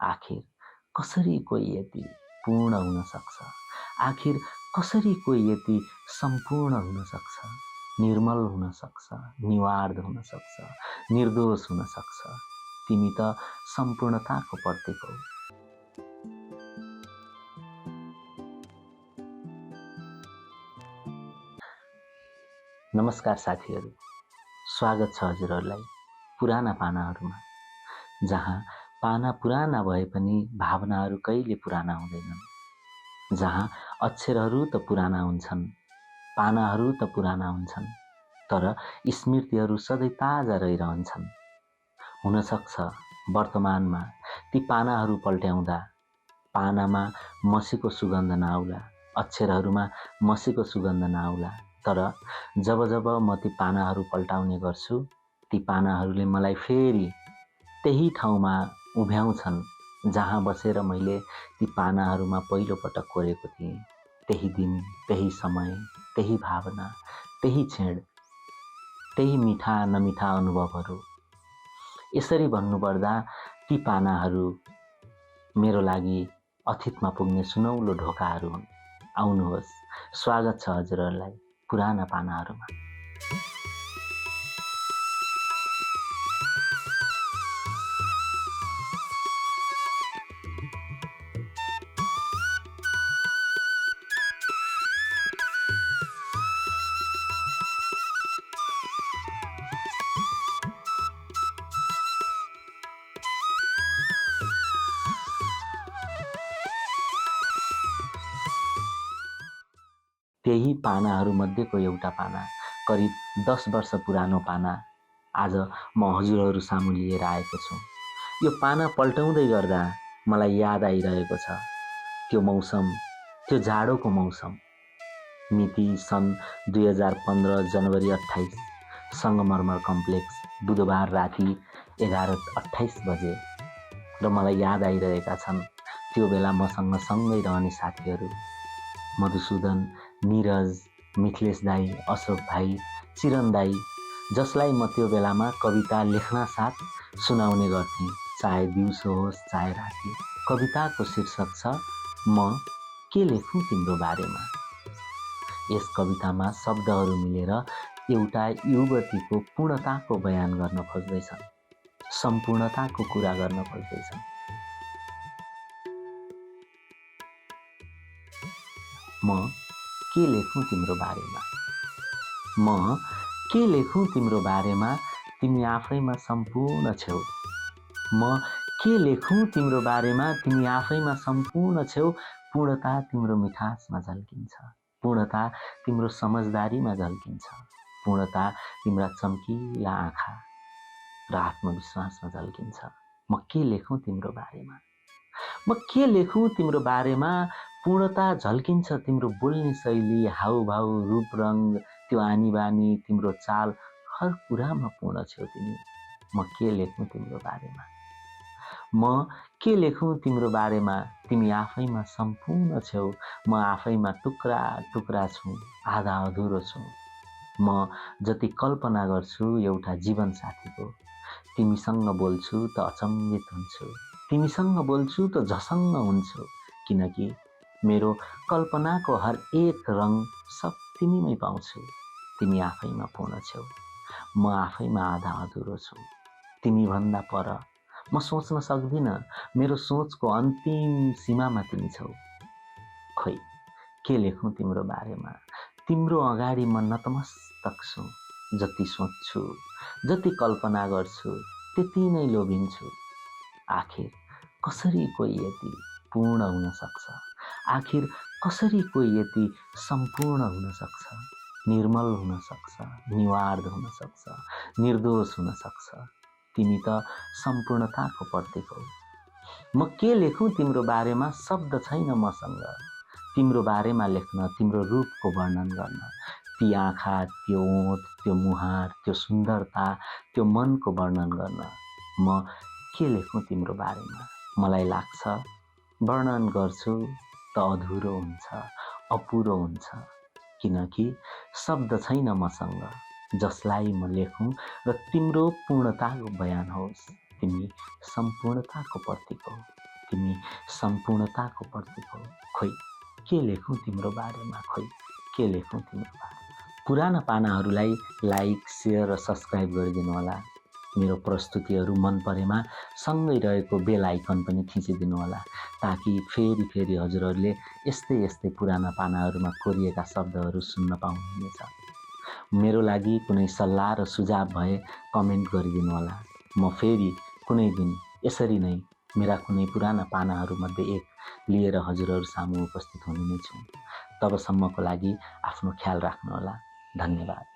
आखिर कसरी कोही यति पूर्ण हुन सक्छ? आखिर कसरी कोही यति सम्पूर्ण हुन सक्छ? निर्मल हुन सक्छ, निवार्द हुन सक्छ, निर्दोष हुन सक्छ। तिमी त सम्पूर्णताको प्रतीक हौ। नमस्कार साथीहरू, स्वागत छ हजुरहरूलाई पुराना पानाहरूमा, जहाँ पाना पुराना भए पनि भावनाहरू कहिले पुराना हुँदैनन्, जहाँ अक्षरहरू त पुराना हुन्छन्, पानाहरू त पुराना हुन्छन्, तर स्मृतिहरू सधैँ ताजा रहिरहन्छन्। हुनसक्छ वर्तमानमा ती पानाहरू पल्ट्याउँदा पानामा मसीको सुगन्ध नआउला, अक्षरहरूमा मसीको सुगन्ध नआउला, तर जब जब म ती पानाहरू पल्टाउने गर्छु, ती पानाहरूले मलाई फेरि त्यही ठाउँमा उभ्याउँछन् जहाँ बसेर मैले ती पानाहरूमा पहिलोपटक कोरेको थिएँ। त्यही दिन, त्यही समय, त्यही भावना, त्यही क्षण, त्यही मिठा नमिठा अनुभवहरू। यसरी भन्नुपर्दा ती पानाहरू मेरो लागि अतीतमा पुग्ने सुनौलो ढोकाहरू हुन्। आउनुहोस्, स्वागत छ हजुरहरूलाई पुराना पानाहरूमा। त्यही पानाहरूमध्येको एउटा पाना, करिब 10 वर्ष पुरानो पाना आज म हजुरहरू सामु लिएर आएको छु। यो पाना पल्टाउँदै गर्दा मलाई याद आइरहेको छ त्यो मौसम, त्यो जाडोको मौसम। मिति सन् 2015 जनवरी 28, सङ्गमरमर कम्प्लेक्स, बुधबार राति 11:28 बजे। र मलाई याद आइरहेका छन् त्यो बेला मसँग सँगै रहने साथीहरू, मधुसूदन, निरज, मिथिलेश दाई, अशोक भाइ, चिरन दाई, जसलाई म त्यो बेलामा कविता लेख्न साथ सुनाउने गर्थेँ, चाहे दिउँसो होस् चाहे राति। कविताको शीर्षक छ म के लेखौँ तिम्रो बारेमा। यस कवितामा शब्दहरू मिलेर एउटा युवतीको पूर्णताको बयान गर्न खोज्दैछन्, सम्पूर्णताको कुरा गर्न खोज्दैछन्। म के लेखौँ तिम्रो बारेमा, म के लेखौँ तिम्रो बारेमा, तिमी आफैमा सम्पूर्ण छेउ। म के लेखौँ तिम्रो बारेमा, तिमी आफैमा सम्पूर्ण छेउ। पूर्णता तिम्रो मिठासमा झल्किन्छ, पूर्णता तिम्रो समझदारीमा झल्किन्छ, पूर्णता तिम्रा चम्किला आँखा र आत्मविश्वासमा झल्किन्छ। म के लेखौँ तिम्रो बारेमा, म के लेखौँ तिम्रो बारेमा, पूर्णता झल्किन्छ तिम्रो बोल्ने शैली, हाउभाउ, रूप रंग, त्यो आनी बानी, तिम्रो चाल, हर कुरामा पूर्ण छेउ तिमी। म के लेखौँ तिम्रो बारेमा, म के लेखौँ तिम्रो बारेमा, तिमी आफैमा सम्पूर्ण छेउ। म आफैमा टुक्रा टुक्रा छु, आधा अधुरो छु। म जति कल्पना गर्छु एउटा जीवन साथीको, तिमीसँग बोल्छु त अचम्भित हुन्छु, तिमीसँग बोल्छु त झसङ्ग हुन्छु, किनकि मेरो कल्पनाको हर एक रङ सब तिमीमै पाउँछु। तिमी आफैमा पूर्ण छेउ, म आफैमा आधा अधुरो छु। तिमी भन्दा पर म सोच्न सक्दिनँ, मेरो सोचको अन्तिम सीमामा तिमी छौ। खोइ के लेखौँ तिम्रो बारेमा, तिम्रो अगाडि म नतमस्तक छु। जति सोच्छु, जति कल्पना गर्छु, त्यति नै लोभिन्छु। आखिर कसरी कोही यति पूर्ण हुन सक्छ? आखिर कसरी कोही यति सम्पूर्ण हुन सक्छ? निर्मल हुन सक्छ, निवार्द हुन सक्छ, निर्दोष हुन सक्छ। तिमी त सम्पूर्णताको प्रतीक हौ। म के लेखौँ तिम्रो बारेमा, शब्द छैन मसँग तिम्रो बारेमा लेख्न, तिम्रो रूपको वर्णन गर्न। ती आँखा, त्यो ओठ, त्यो मुहार, त्यो सुन्दरता, त्यो मनको वर्णन गर्न। म के लेखौँ तिम्रो बारेमा? मलाई लाग्छ वर्णन गर्छु त अधुरो हुन्छ, अपुरो हुन्छ, किनकि शब्द छैन मसँग जसलाई म लेखौँ र तिम्रो पूर्णताको बयान होस्। तिमी सम्पूर्णताको प्रतीक हौ। तिमी सम्पूर्णताको प्रतीक हो। खोइ के लेखौँ तिम्रो बारेमा, खोइ के लेखौँ तिम्रो बारेमा। पुराना पानाहरूलाई लाइक, सेयर र सब्सक्राइब गरिदिनु होला। मेरो प्रस्तुतिहरू मन परेमा सँगै रहेको बेल आइकन पनि थिचिदिनु होला, ताकि फेरि हजुरहरूले यस्तै पुराना पानाहरूमा कोरिएका शब्दहरू सुन्न पाउनुहुनेछ। मेरो लागि कुनै सल्लाह र सुझाव भए कमेन्ट गरिदिनु होला। म फेरि कुनै दिन यसरी नै मेरा कुनै पुराना पानाहरूमध्ये एक लिएर हजुरहरू सामु उपस्थित हुने नै छु। तबसम्मको लागि आफ्नो ख्याल राख्नुहोला। धन्यवाद।